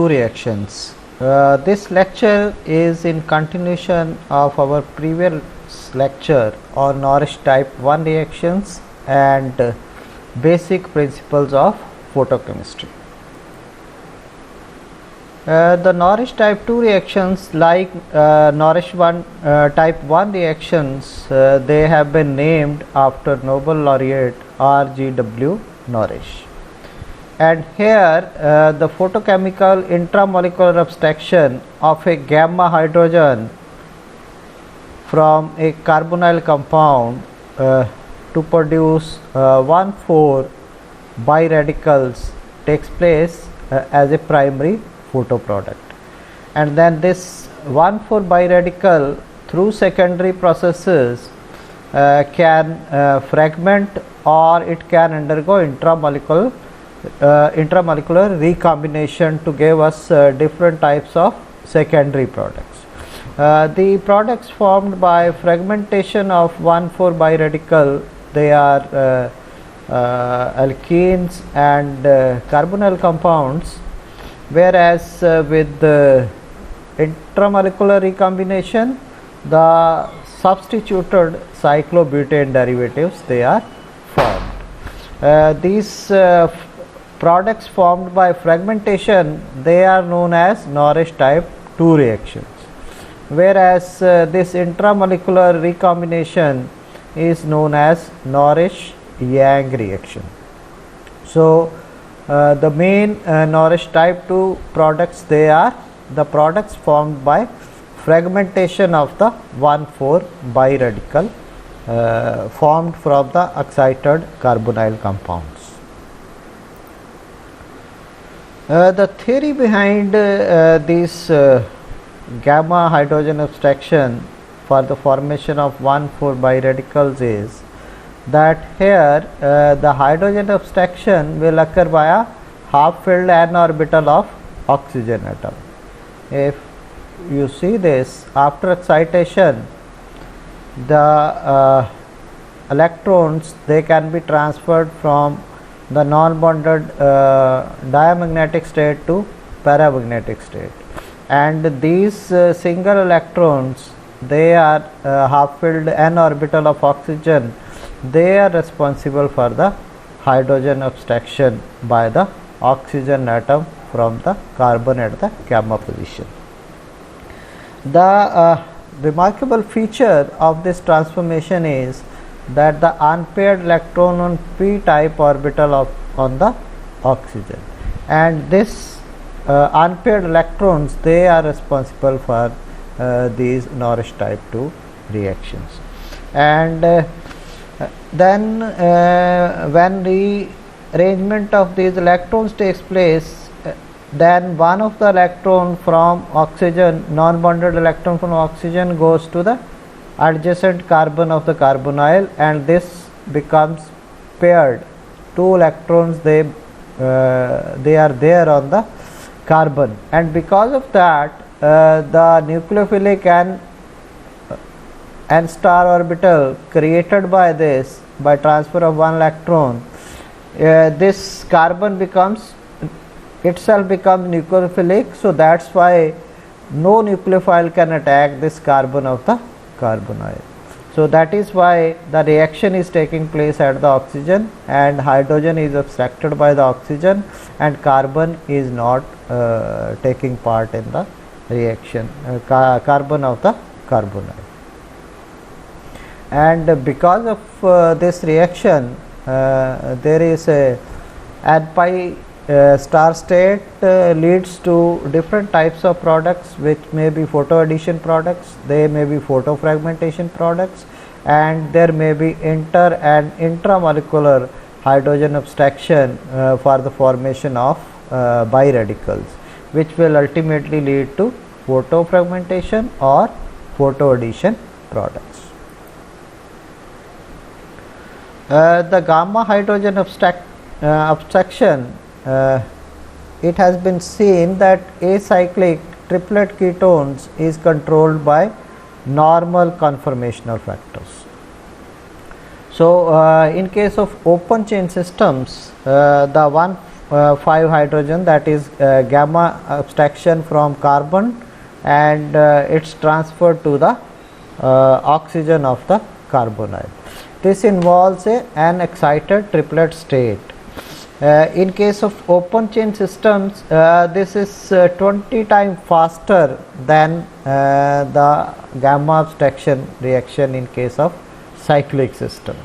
Reactions. This lecture is in continuation of our previous lecture on Norrish type 1 reactions and basic principles of photochemistry. The Norrish type 2 reactions, like Norrish type 1 reactions, they have been named after Nobel laureate R.G.W. Norrish. And here the photochemical intramolecular abstraction of a gamma hydrogen from a carbonyl compound to produce 1,4 biradicals takes place as a primary photoproduct, and then this 1,4 biradical through secondary processes can fragment, or it can undergo intramolecular recombination to give us different types of secondary products. The products formed by fragmentation of 1,4 biradical, they are alkenes and carbonyl compounds, whereas with the intramolecular recombination, the substituted cyclobutane derivatives, they are formed. These products formed by fragmentation, they are known as Norrish type 2 reactions, whereas this intramolecular recombination is known as Norrish-Yang reaction. So the main Norrish type 2 products, they are the products formed by fragmentation of the 1,4 biradical formed from the excited carbonyl compounds. The theory behind this gamma hydrogen abstraction for the formation of 1,4 biradicals is that here the hydrogen abstraction will occur by a half-filled n orbital of oxygen atom. If you see this, after excitation, the electrons, they can be transferred from the non-bonded diamagnetic state to paramagnetic state, and these single electrons, they are half-filled n orbital of oxygen, they are responsible for the hydrogen abstraction by the oxygen atom from the carbon at the gamma position. The remarkable feature of this transformation is that the unpaired electron on p-type orbital on the oxygen, and this unpaired electrons, they are responsible for these Norrish type 2 reactions. And then when rearrangement of these electrons takes place, then one of the electron from oxygen, non-bonded electron from oxygen, goes to the adjacent carbon of the carbonyl, and this becomes paired. 2 electrons, they are there on the carbon, and because of that the nucleophilic n star orbital created by this, by transfer of one electron, this carbon itself becomes nucleophilic, so that's why no nucleophile can attack this carbon of the carbonyl. So that is why the reaction is taking place at the oxygen, and hydrogen is abstracted by the oxygen, and carbon is not taking part in the reaction, carbon of the carbonyl. And because of this reaction, there is a n pi star state leads to different types of products, which may be photo addition products, they may be photo fragmentation products, and there may be inter and intramolecular hydrogen abstraction for the formation of biradicals, which will ultimately lead to photo fragmentation or photo addition products. The gamma hydrogen abstraction, it has been seen that acyclic triplet ketones is controlled by normal conformational factors. So in case of open chain systems, the 5 hydrogen, that is gamma abstraction from carbon, and it's transferred to the oxygen of the carbonyl. This involves an excited triplet state. In case of open chain systems, this is 20 times faster than the gamma abstraction reaction in case of cyclic system.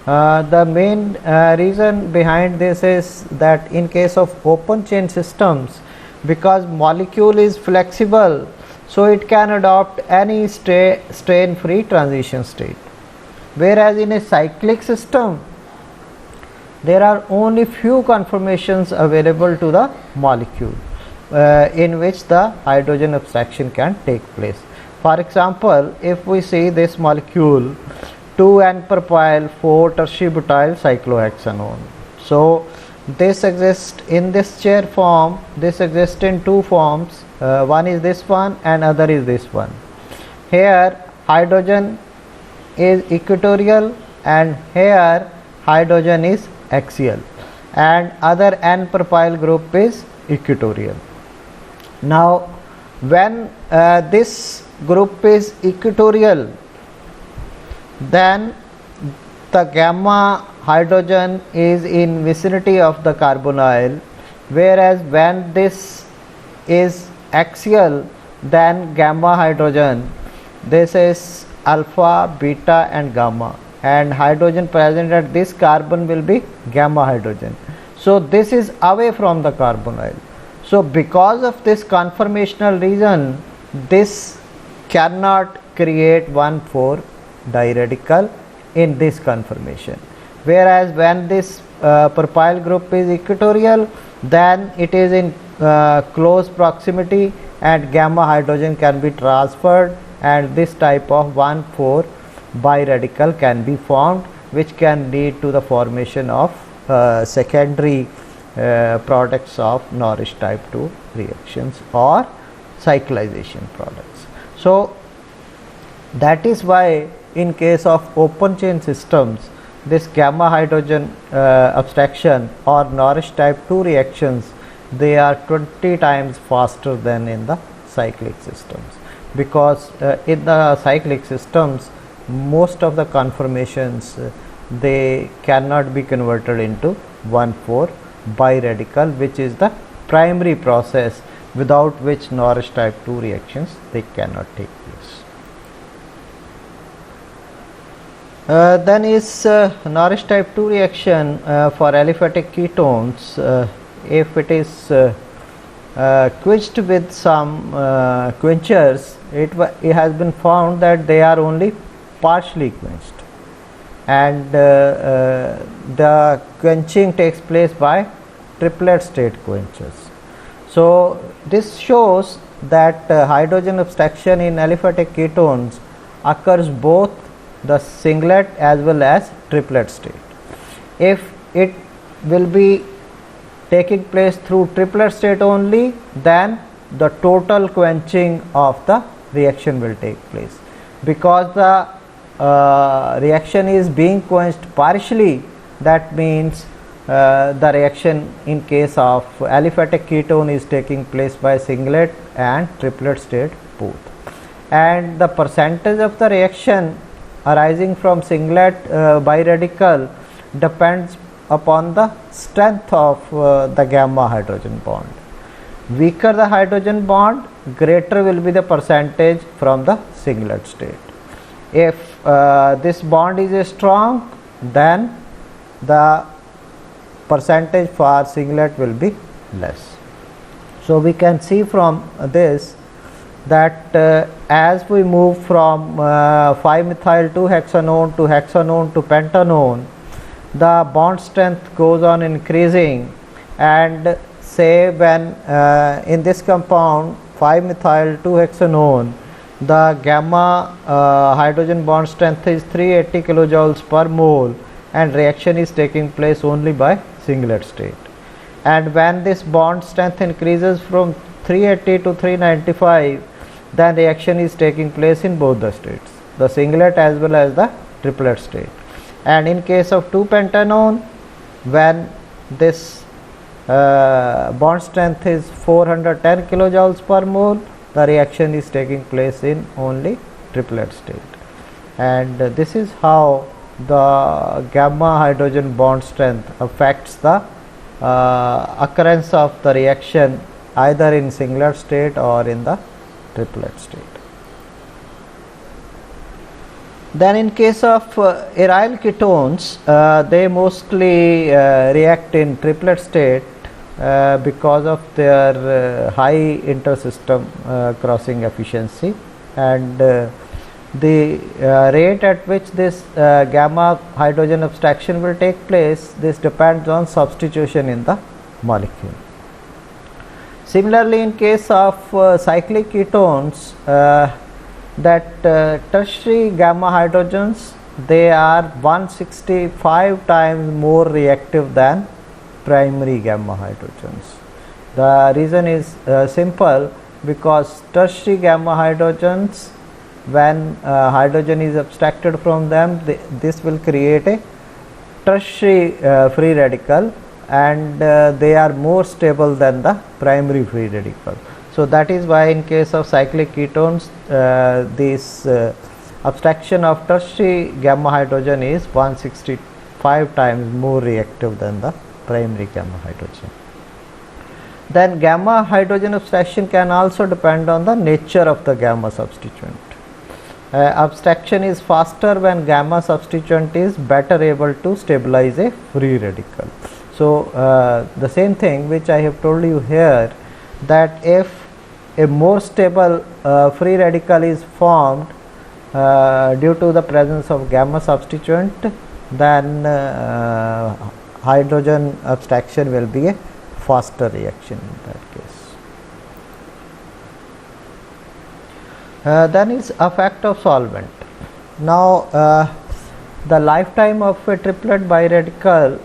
The main reason behind this is that in case of open chain systems, because molecule is flexible, so it can adopt any strain free transition state, whereas in a cyclic system there are only few conformations available to the molecule in which the hydrogen abstraction can take place. For example, if we see this molecule 2N-propyl 4-tertiary-butyl cyclohexanone. So this exists in this chair form, this exists in two forms, one is this one and other is this one. Here hydrogen is equatorial and here hydrogen is axial, and other N-propyl group is equatorial. Now when this group is equatorial, then the gamma hydrogen is in vicinity of the carbonyl, whereas when this is axial, then gamma hydrogen, this is alpha, beta and gamma, and hydrogen present at this carbon will be gamma hydrogen. So this is away from the carbonyl. So because of this conformational reason, this cannot create 1,4 diradical in this conformation, whereas when this propyl group is equatorial, then it is in close proximity and gamma hydrogen can be transferred, and this type of 1,4 biradical can be formed, which can lead to the formation of secondary products of Norris type 2 reactions or cyclization products. So that is why in case of open chain systems, this gamma hydrogen abstraction or Norris type 2 reactions, they are 20 times faster than in the cyclic systems, because in the cyclic systems most of the conformations they cannot be converted into 1,4 biradical, which is the primary process without which Norris type 2 reactions they cannot take place. Then is Norris type 2 reaction for aliphatic ketones. If it is quenched with some quenchers, it has been found that they are only partially quenched, and the quenching takes place by triplet state quenchers. So this shows that hydrogen abstraction in aliphatic ketones occurs both the singlet as well as triplet state. If it will be taking place through triplet state only, then the total quenching of the reaction will take place. Because the reaction is being quenched partially, that means the reaction in case of aliphatic ketone is taking place by singlet and triplet state both, and the percentage of the reaction arising from singlet biradical depends upon the strength of the gamma hydrogen bond. Weaker the hydrogen bond, greater will be the percentage from the singlet state. If this bond is strong, then the percentage for singlet will be less. So we can see from this that as we move from 5-methyl-2-hexanone to hexanone to pentanone, the bond strength goes on increasing, and say when in this compound 5-methyl-2-hexanone, the gamma hydrogen bond strength is 380 kilojoules per mole, and reaction is taking place only by singlet state. And when this bond strength increases from 380 to 395, then reaction is taking place in both the states, the singlet as well as the triplet state. And in case of 2-pentanone, when this bond strength is 410 kilojoules per mole, the reaction is taking place in only triplet state. And this is how the gamma hydrogen bond strength affects the occurrence of the reaction either in singlet state or in the triplet state. Then in case of aryl ketones, they mostly react in triplet state because of their high intersystem crossing efficiency, and the rate at which this gamma hydrogen abstraction will take place, this depends on substitution in the molecule. Similarly, in case of cyclic ketones, that tertiary gamma hydrogens, they are 165 times more reactive than primary gamma hydrogens. The reason is simple, because tertiary gamma hydrogens, when hydrogen is abstracted from them, this will create a tertiary free radical, and they are more stable than the primary free radical. So that is why in case of cyclic ketones, this abstraction of tertiary gamma hydrogen is 165 times more reactive than the primary gamma hydrogen. Then gamma hydrogen abstraction can also depend on the nature of the gamma substituent. Abstraction is faster when gamma substituent is better able to stabilize a free radical. So the same thing which I have told you here, that if a more stable free radical is formed due to the presence of gamma substituent, then hydrogen abstraction will be a faster reaction in that case. Then is effect of solvent. Now the lifetime of a triplet biradical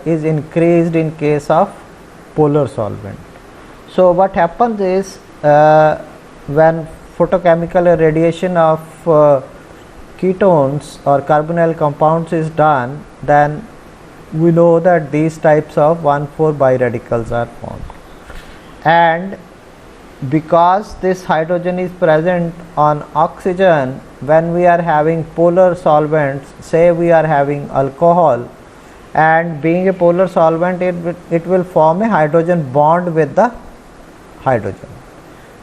is increased in case of polar solvent. So what happens is, when photochemical irradiation of ketones or carbonyl compounds is done, then we know that these types of 1,4 biradicals are formed, and because this hydrogen is present on oxygen, when we are having polar solvents, say we are having alcohol, and being a polar solvent, it will form a hydrogen bond with the hydrogen,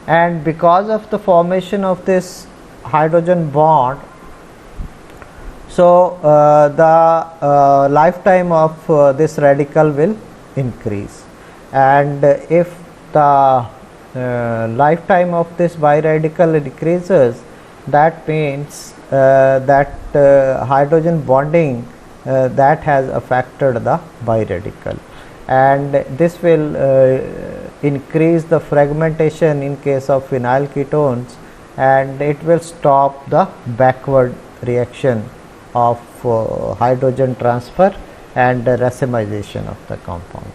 and because of the formation of this hydrogen bond, so the lifetime of this radical will increase, and if the lifetime of this biradical decreases, that means that hydrogen bonding that has affected the biradical, and this will increase the fragmentation in case of phenyl ketones, and it will stop the backward reaction of hydrogen transfer and racemization of the compound.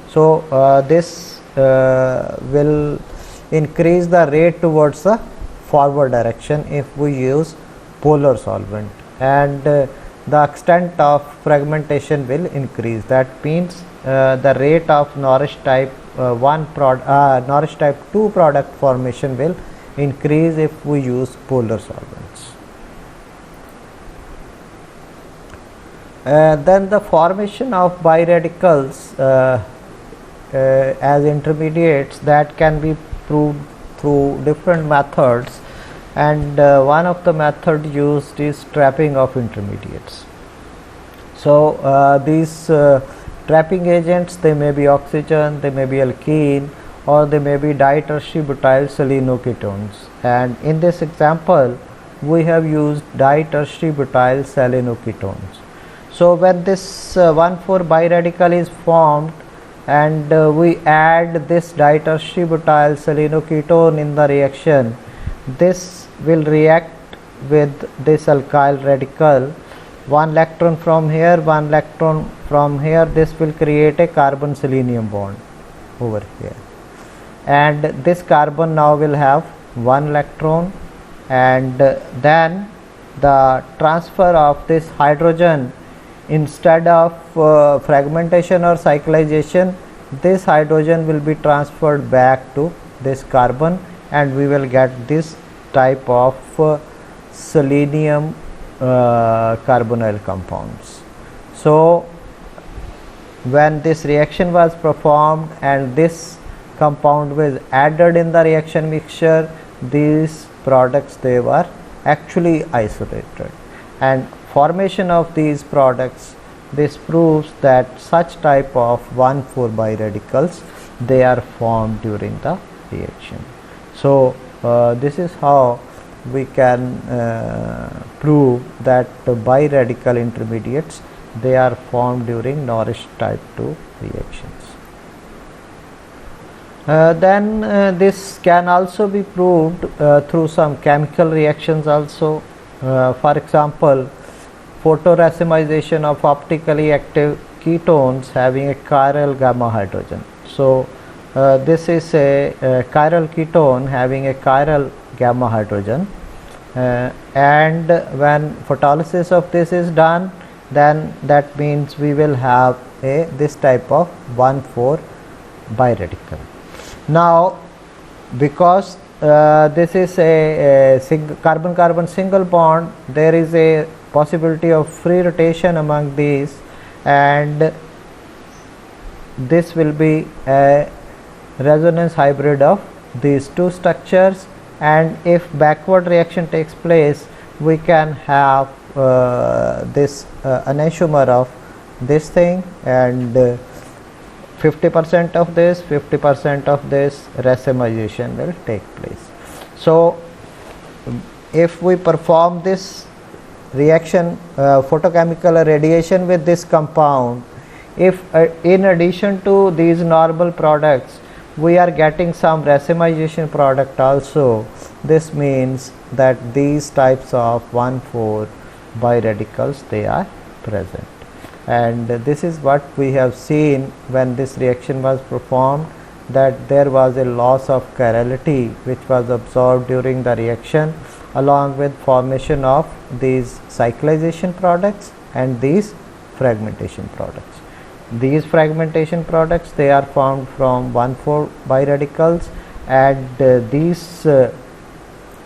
So this will increase the rate towards the forward direction if we use polar solvent, and the extent of fragmentation will increase. That means the rate of Norris type 2 product formation will increase if we use polar solvents. Then the formation of biradicals as intermediates, that can be proved through different methods, and one of the method used is trapping of intermediates. So these trapping agents, they may be oxygen, they may be alkene, or they may be ditertiary butyl selenoketones, and in this example we have used ditertiary butyl selenoketones. So when this 1,4 biradical is formed, and we add this ditertiary butyl selenoketone in the reaction, this will react with this alkyl radical, one electron from here, one electron from here, this will create a carbon selenium bond over here, and this carbon now will have one electron, and then the transfer of this hydrogen, instead of fragmentation or cyclization, this hydrogen will be transferred back to this carbon, and we will get this type of selenium carbonyl compounds. So when this reaction was performed and this compound was added in the reaction mixture, these products, they were actually isolated, and formation of these products, this proves that such type of 1,4 biradicals, they are formed during the reaction. So this is how we can prove that biradical intermediates, they are formed during Norris type 2 reactions. Then this can also be proved through some chemical reactions also. For example, photoracemization of optically active ketones having a chiral gamma hydrogen. So this is a chiral ketone having a chiral gamma hydrogen, and when photolysis of this is done, then that means we will have this type of 1,4 biradical. Now because this is a carbon-carbon single bond, there is a possibility of free rotation among these, and this will be a resonance hybrid of these two structures, and if backward reaction takes place, we can have this enantiomer of this thing, and 50% of this, 50% of this racemization will take place. So if we perform this reaction, photochemical irradiation with this compound, if in addition to these normal products we are getting some racemization product also, this means that these types of 1,4 biradicals, they are present. And this is what we have seen when this reaction was performed, that there was a loss of chirality which was observed during the reaction, along with formation of these cyclization products and these fragmentation products. These fragmentation products, they are formed from 1,4 biradicals, and these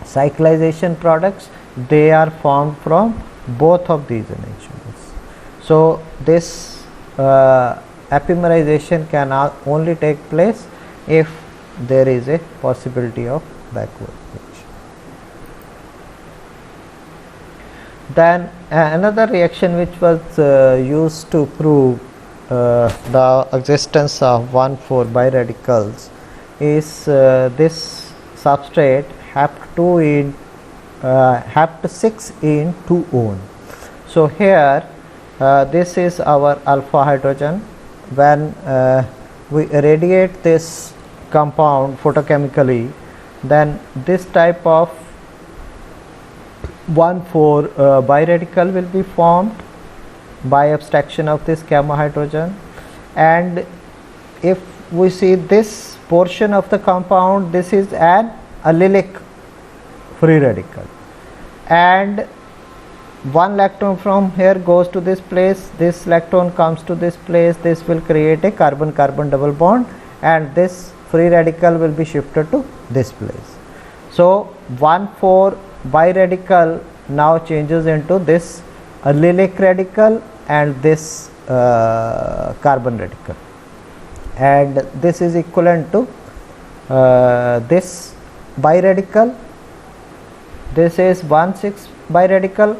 cyclization products, they are formed from both of these enantiomers. So this epimerization can only take place if there is a possibility of backward reaction. Then another reaction which was used to prove the existence of 1,4 biradicals is this substrate Hapt6 in 2-one. So here this is our alpha hydrogen. When we irradiate this compound photochemically, then this type of 1,4 biradical will be formed by abstraction of this gamma hydrogen. And if we see this portion of the compound, this is an allylic free radical, and one electron from here goes to this place, this electron comes to this place, this will create a carbon-carbon double bond, and this free radical will be shifted to this place. So 1,4 biradical now changes into this allylic radical and this carbon radical, and this is equivalent to this biradical. This is 1,6 biradical,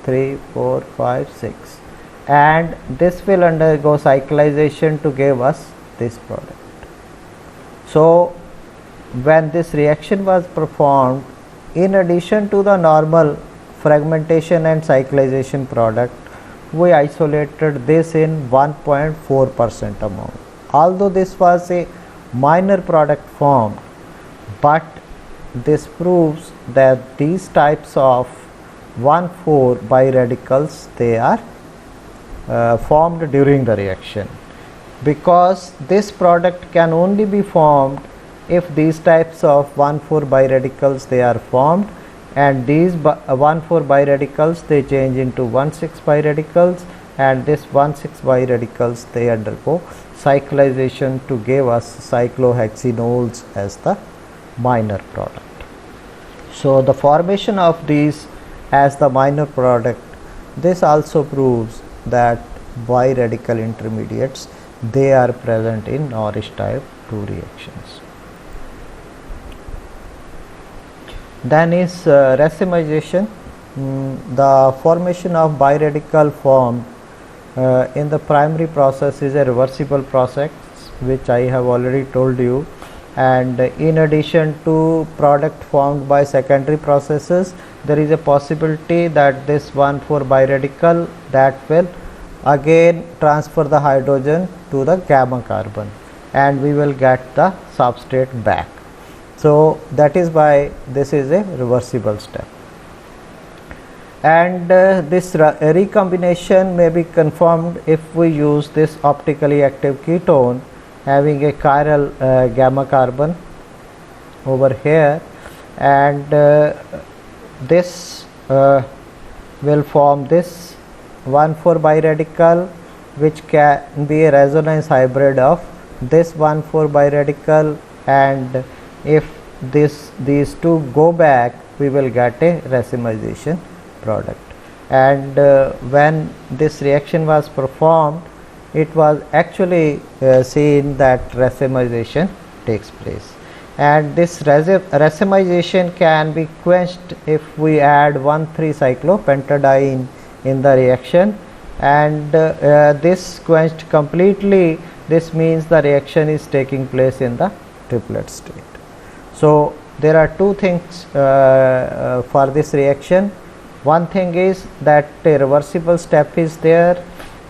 3, 4, 5, 6, and this will undergo cyclization to give us this product. So when this reaction was performed, in addition to the normal fragmentation and cyclization product, we isolated this in 1.4% amount. Although this was a minor product formed, but this proves that these types of 1,4 biradicals, they are formed during the reaction, because this product can only be formed if these types of 1,4 biradicals, they are formed, and these 1,4 biradicals, they change into 1,6 biradicals, and this 1,6 biradicals, they undergo cyclization to give us cyclohexenols as the minor product. So the formation of these as the minor product, this also proves that bi-radical intermediates, they are present in Norris type 2 reactions. Then is racemization. The formation of bi-radical formed in the primary process is a reversible process, which I have already told you, and in addition to product formed by secondary processes, there is a possibility that this 1,4 biradical that will again transfer the hydrogen to the gamma carbon and we will get the substrate back. So that is why this is a reversible step. And this recombination may be confirmed if we use this optically active ketone having a chiral gamma carbon over here, and this will form this 1,4 biradical, which can be a resonance hybrid of this 1,4 biradical, and if these two go back, we will get a racemization product. And when this reaction was performed, it was actually seen that racemization takes place, and this racemization can be quenched if we add 1,3-cyclopentadiene in the reaction, and this quenched completely. This means the reaction is taking place in the triplet state. So there are two things for this reaction. One thing is that a reversible step is there,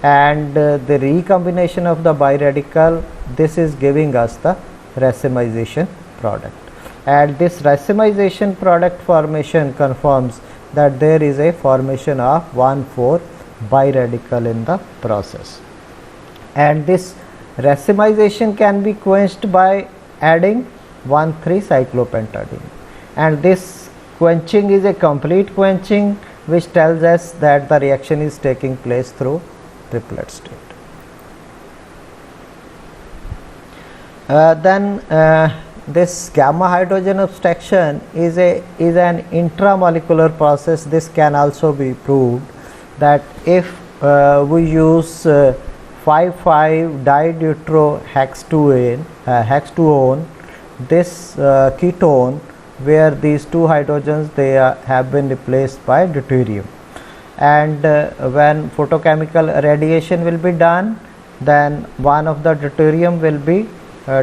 and the recombination of the biradical, this is giving us the racemization product, and this racemization product formation confirms that there is a formation of 1,4 biradical in the process, and this racemization can be quenched by adding 1,3-cyclopentadiene, and this quenching is a complete quenching, which tells us that the reaction is taking place through triplet state. Then this gamma hydrogen abstraction is an intramolecular process. This can also be proved that if we use 5,5-dideuterohextuone, this ketone, where these two hydrogens they have been replaced by deuterium, and when photochemical radiation will be done, then one of the deuterium will be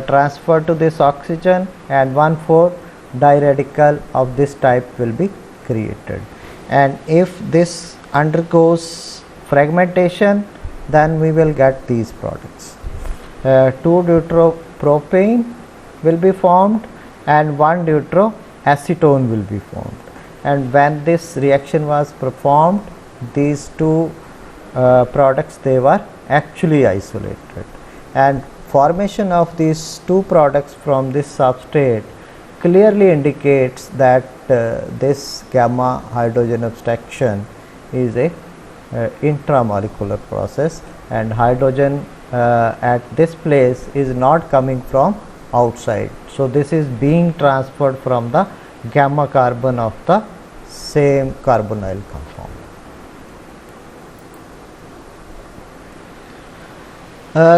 transferred to this oxygen, and 1,4 diradical of this type will be created, and if this undergoes fragmentation, then we will get these products. 2-deuteropropane will be formed and 1-deuteroacetone will be formed, and when this reaction was performed, these two products, they were actually isolated, and formation of these two products from this substrate clearly indicates that this gamma hydrogen abstraction is a intramolecular process, and hydrogen at this place is not coming from outside. So this is being transferred from the gamma carbon of the same carbonyl compound.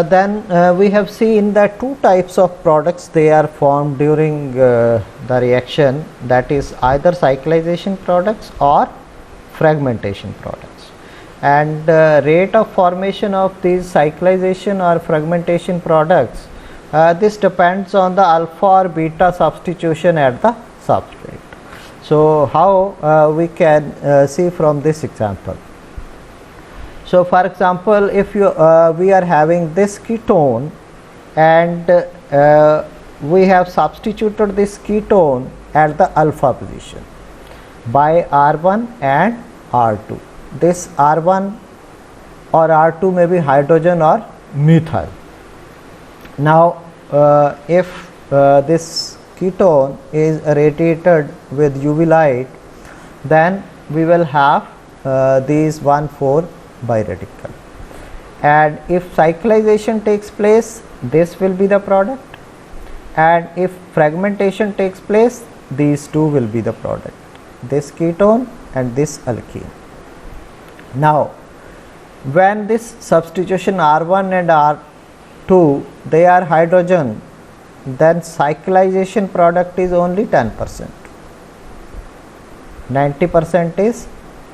Then we have seen that two types of products, they are formed during the reaction, that is either cyclization products or fragmentation products, and rate of formation of these cyclization or fragmentation products, this depends on the alpha or beta substitution at the substrate. So how we can see from this example. So for example, if we are having this ketone, and we have substituted this ketone at the alpha position by R1 and R2. This R1 or R2 may be hydrogen or methyl. Now if this ketone is irradiated with UV light, then we will have these 1,4 biradical, and if cyclization takes place, this will be the product, and if fragmentation takes place, these two will be the product, this ketone and this alkene. Now when this substitution R1 and R2 they are hydrogen, then cyclization product is only 10%, 90% is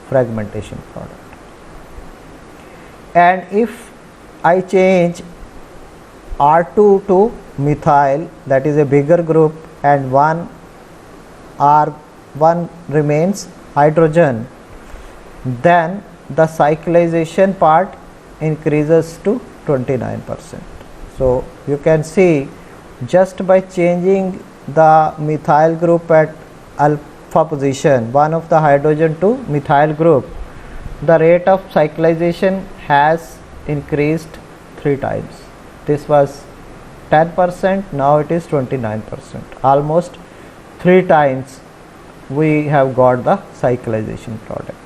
fragmentation product. And if I change R2 to methyl, that is a bigger group, and one R1 remains hydrogen, then the cyclization part increases to 29%. So you can see, just by changing the methyl group at alpha position, one of the hydrogen to methyl group, the rate of cyclization has increased 3 times. This was 10%, now it is 29%, almost 3 times we have got the cyclization product.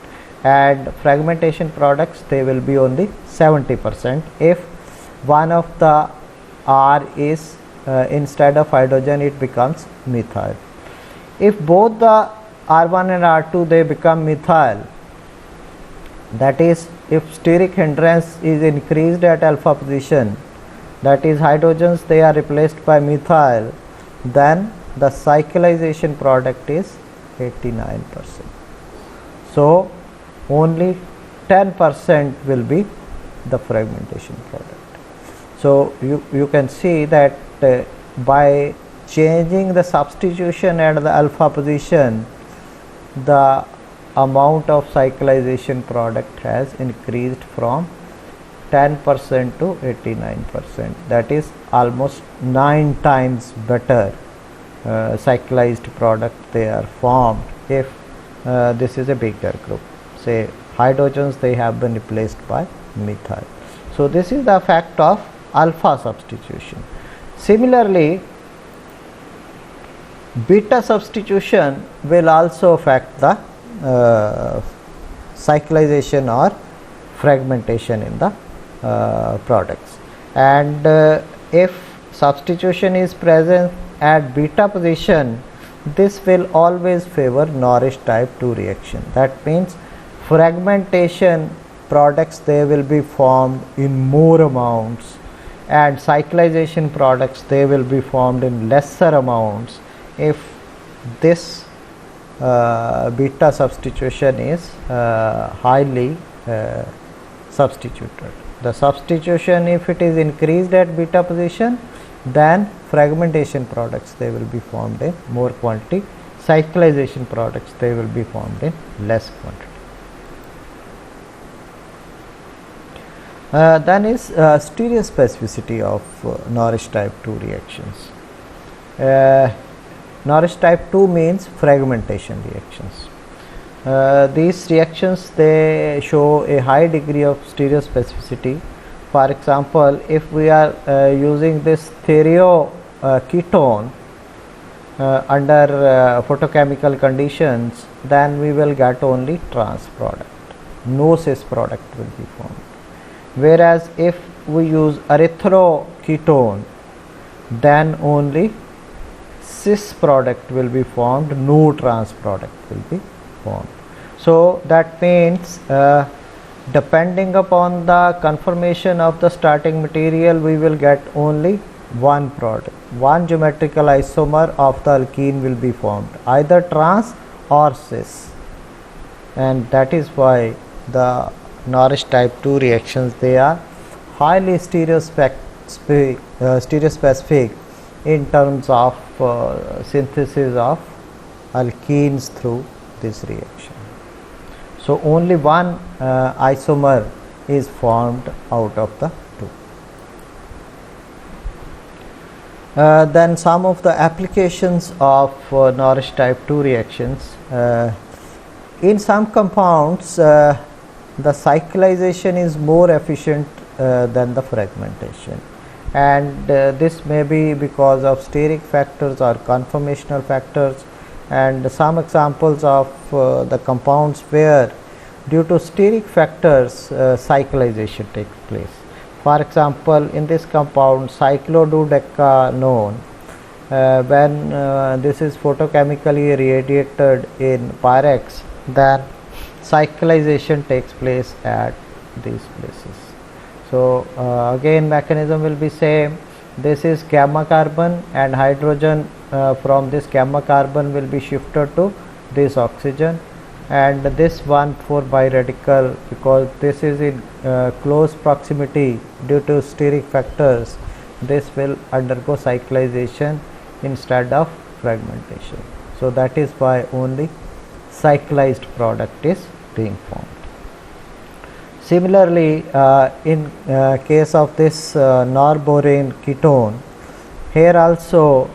And fragmentation products, they will be only 70% if one of the R is instead of hydrogen it becomes methyl. If both the R1 and R2 they become methyl, that is, if steric hindrance is increased at alpha position, that is hydrogens they are replaced by methyl, then the cyclization product is 89%. So only 10% will be the fragmentation product. So you can see that by changing the substitution at the alpha position, the amount of cyclization product has increased from 10% to 89%. That is almost 9 times better cyclized product they are formed if this is a bigger group. Say hydrogens they have been replaced by methyl. So this is the effect of alpha substitution. Similarly, beta substitution will also affect the cyclization or fragmentation in the products, and if substitution is present at beta position, this will always favor Norris type 2 reaction. That means fragmentation products they will be formed in more amounts, and cyclization products they will be formed in lesser amounts if this beta substitution is highly substituted. The substitution, if it is increased at beta position, then fragmentation products they will be formed in more quantity, cyclization products they will be formed in less quantity. Then is stereospecificity of Norris type 2 reactions. Norris type 2 means fragmentation reactions. These reactions they show a high degree of stereospecificity. For example, if we are using this stereo ketone under photochemical conditions, then we will get only trans product, no cis product will be formed. Whereas if we use erythroketone, then only cis product will be formed, no trans product will be formed. So that means depending upon the conformation of the starting material, we will get only one product, one geometrical isomer of the alkene will be formed, either trans or cis, and that is why the Norris type 2 reactions they are highly stereospecific in terms of synthesis of alkenes through this reaction. So only one isomer is formed out of the two. Then some of the applications of Norris type 2 reactions. In some compounds the cyclization is more efficient than the fragmentation, and this may be because of steric factors or conformational factors, and some examples of the compounds where due to steric factors cyclization takes place. For example, in this compound cyclododecanone, when this is photochemically irradiated in Pyrex, then cyclization takes place at these places. So again mechanism will be same. This is gamma carbon, and hydrogen from this gamma carbon will be shifted to this oxygen, and this 1,4 biradical, because this is in close proximity due to steric factors, this will undergo cyclization instead of fragmentation. So that is why only cyclized product is being formed. Similarly, in case of this norborane ketone, here also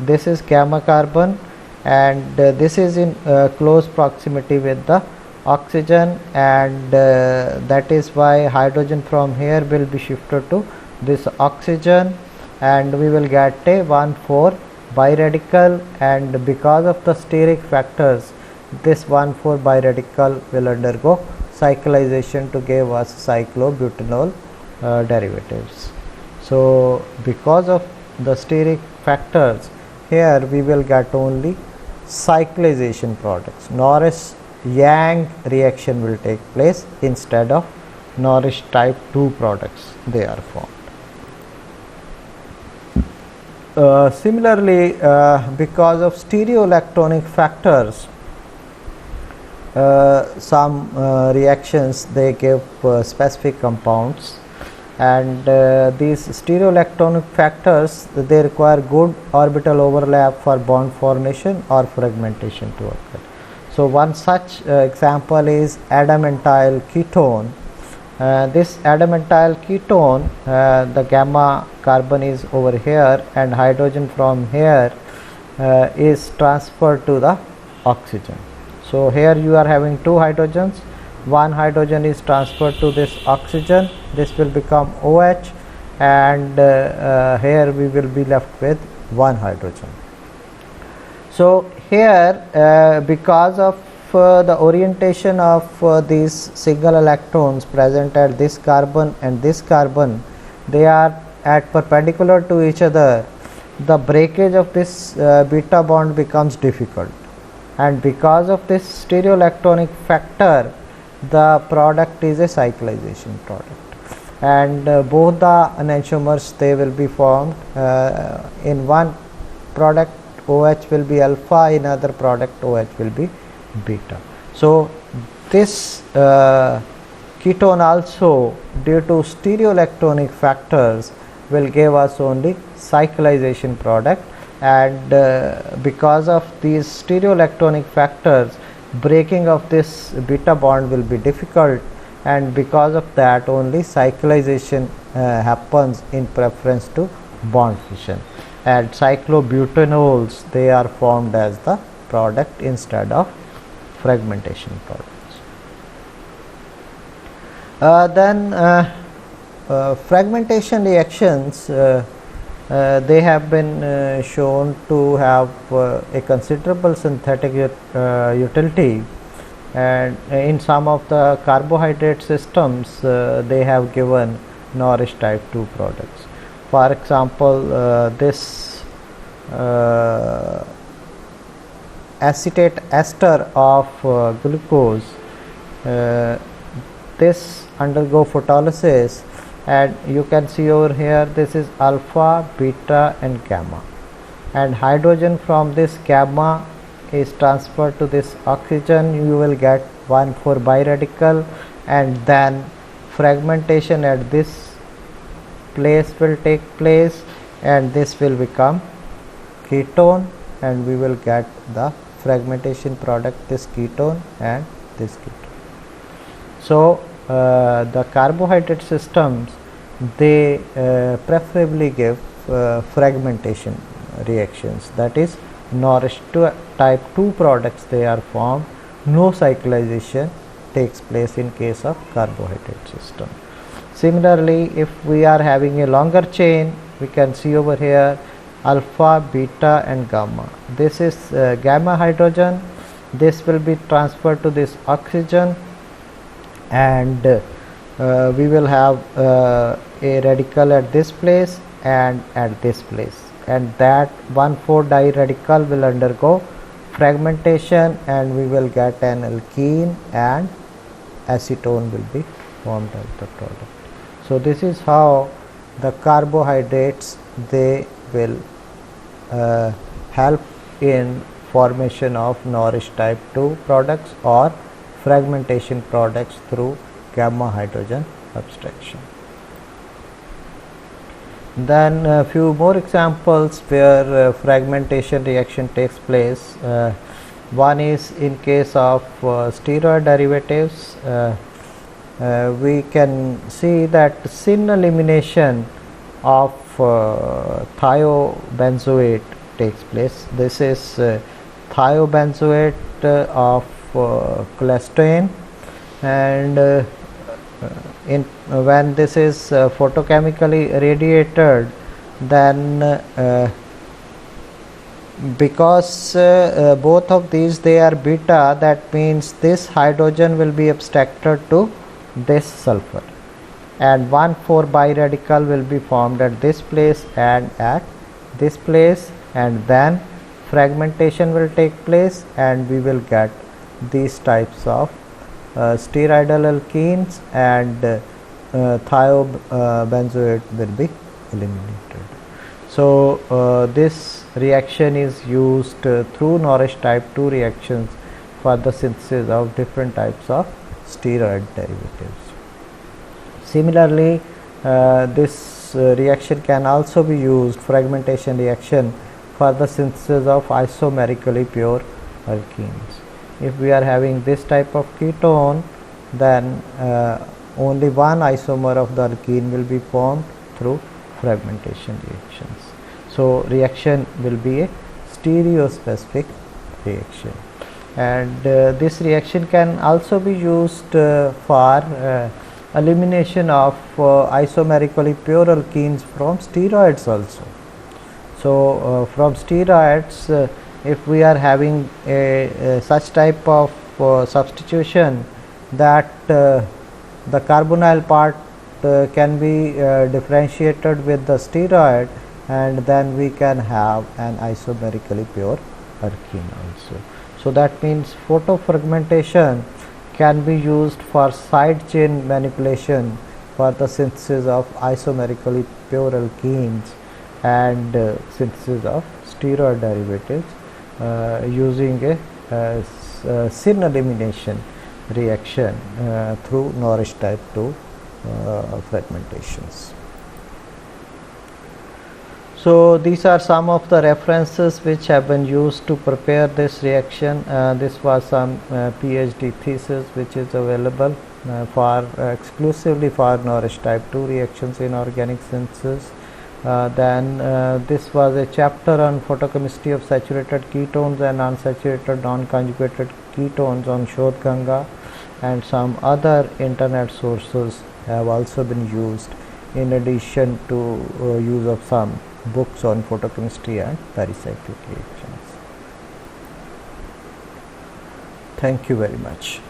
this is gamma carbon, and this is in close proximity with the oxygen, and that is why hydrogen from here will be shifted to this oxygen, and we will get a 1,4 biradical, and because of the steric factors, this 1,4 biradical will undergo cyclization to give us cyclobutanol derivatives. So because of the steric factors, here we will get only cyclization products. Norris-Yang reaction will take place instead of Norris type 2 products, they are formed. Similarly, because of stereoelectronic factors, some reactions they give specific compounds, and these stereoelectronic factors, they require good orbital overlap for bond formation or fragmentation to occur. So one such example is adamantyl ketone. This adamantyl ketone, the gamma carbon is over here, and hydrogen from here is transferred to the oxygen. So here you are having two hydrogens, one hydrogen is transferred to this oxygen, this will become OH, and here we will be left with one hydrogen. So here because of the orientation of these single electrons present at this carbon and this carbon, they are at perpendicular to each other, the breakage of this beta bond becomes difficult, and because of this stereoelectronic factor, the product is a cyclization product, and both the enantiomers, they will be formed. In one product OH will be alpha, in other product OH will be beta. So this ketone also, due to stereoelectronic factors, will give us only cyclization product, and because of these stereoelectronic factors, breaking of this beta bond will be difficult, and because of that only cyclization happens in preference to bond fission, and cyclobutanols, they are formed as the product instead of fragmentation products. Then fragmentation reactions, they have been shown to have a considerable synthetic utility, and in some of the carbohydrate systems they have given Norris type 2 products. For example, this acetate ester of glucose, this undergo photolysis, and you can see over here this is alpha, beta and gamma, and hydrogen from this gamma is transferred to this oxygen, you will get 1,4 biradical, and then fragmentation at this place will take place, and this will become ketone, and we will get the fragmentation product, this ketone and this ketone. So the carbohydrate systems, they preferably give fragmentation reactions, that is Norris type 2 products they are formed, no cyclization takes place in case of carbohydrate system. Similarly, if we are having a longer chain, we can see over here alpha, beta and gamma. This is gamma hydrogen, this will be transferred to this oxygen, and we will have a radical at this place and at this place, and that 1,4 radical will undergo fragmentation and we will get an alkene and acetone will be formed as the product. So this is how the carbohydrates, they will help in formation of Norris type 2 products or fragmentation products through gamma hydrogen abstraction. Then a few more examples where fragmentation reaction takes place. One is in case of steroid derivatives. We can see that syn elimination of thiobenzoate takes place. This is thiobenzoate of cholesterol, and when this is photochemically irradiated, then because both of these, they are beta, that means this hydrogen will be abstracted to this sulfur, and 1,4 biradical will be formed at this place and at this place, and then fragmentation will take place and we will get these types of steroidal alkenes, and thiobenzoate will be eliminated. So this reaction is used through Norris type 2 reactions for the synthesis of different types of steroid derivatives. Similarly, this reaction can also be used, fragmentation reaction, for the synthesis of isomerically pure alkenes. If we are having this type of ketone, then only one isomer of the alkene will be formed through fragmentation reactions. So reaction will be a stereospecific reaction, and this reaction can also be used for elimination of isomerically pure alkenes from steroids also. So from steroids, if we are having a such type of substitution that the carbonyl part can be differentiated with the steroid, and then we can have an isomerically pure alkene also. So that means photofragmentation can be used for side chain manipulation for the synthesis of isomerically pure alkenes and synthesis of steroid derivatives using a syn elimination reaction through Norris type 2 fragmentations. So these are some of the references which have been used to prepare this reaction. This was some PhD thesis which is available for exclusively for Norris type 2 reactions in organic synthesis. Then this was a chapter on photochemistry of saturated ketones and unsaturated non-conjugated ketones on Shodhganga, and some other internet sources have also been used in addition to use of some books on photochemistry and pericyclic reactions. Thank you very much.